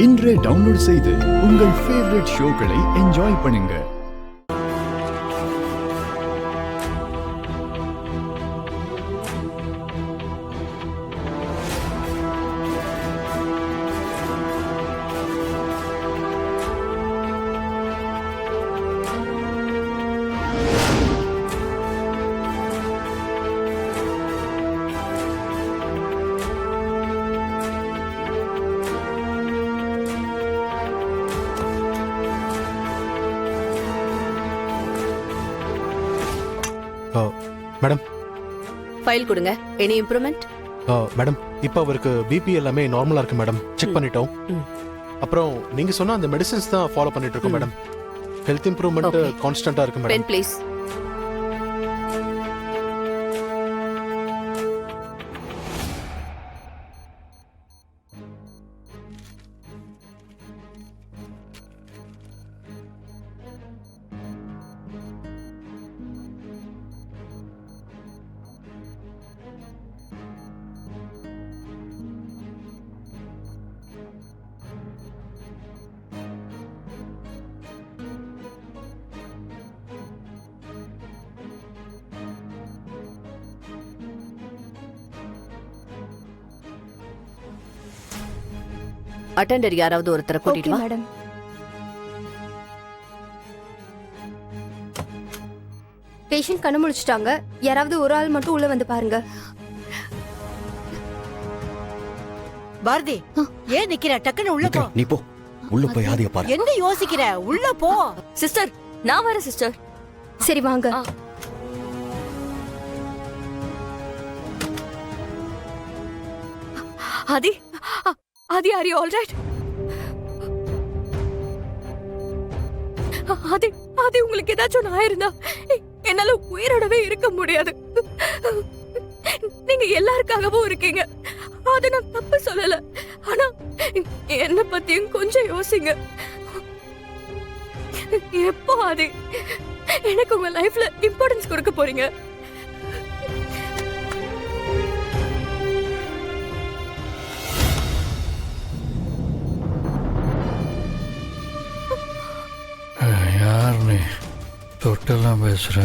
இன்றே டவுன்லோட் செய்து உங்கள் ஃபேவரட் ஷோக்களை என்ஜாய் பண்ணுங்க. மேடம் ஃபைல் கொடுங்க. Any improvement? மேடம் இப்போ அவருக்கு பிபி எல்லாமே நார்மலா இருக்கு மேடம். செக் பண்ணிட்டோம். அப்புறம் நீங்க சொன்ன அந்த மெடிசின்ஸ் தான் ஃபாலோ பண்ணிட்டு இருக்கோம் மேடம். ஹெல்த் இம்ப்ரூவ்மெண்ட் கான்ஸ்டன்ட்டா இருக்கு மேடம். Pen please. அட்டெண்டர் யாராவது ஒருத்தரை கூட்டிட்டு வா. மேடம். பேஷண்ட் கண்ணு முழிச்சிட்டாங்க. யாராவது ஒரு ஆள் மட்டும் உள்ள வந்து பாருங்க. பாரதி, ஏன் நிக்கிற? டக்குன்னு உள்ள போ. நீ போ, உள்ள போய் ஆதிய பாரு. என்ன யோசிக்கிற? உள்ள போ. சிஸ்டர், நான் வரேன் சிஸ்டர். சரி வாங்க. ஆதி, ஆதி, ஆர் யூ ஆல் ரைட்? ஆதி, ஆதி, உங்களுக்கு ஏதாச்சும் ஆயிருந்தா என்னால உயிரோடவே இருக்க முடியாது. நீங்க எல்லாருக்காகவும் இருக்கீங்க. அத நான் தப்பு சொல்லல. ஆனா என்ன பத்தியும் கொஞ்சம் யோசிங்க. எப்போ ஆதி எனக்கு உங்க லைஃப்ல இம்பார்ட்டன்ஸ் கொடுக்க போறீங்க? யார் நீ? தொட்டெல்லாம் பேசுற.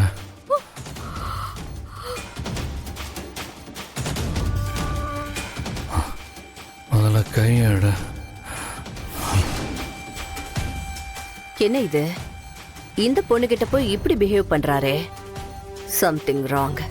முதல்ல கையட. என்ன இது? இந்த பொண்ணுகிட்ட போய் இப்படி பிஹேவ் பண்றாரே. Something wrong.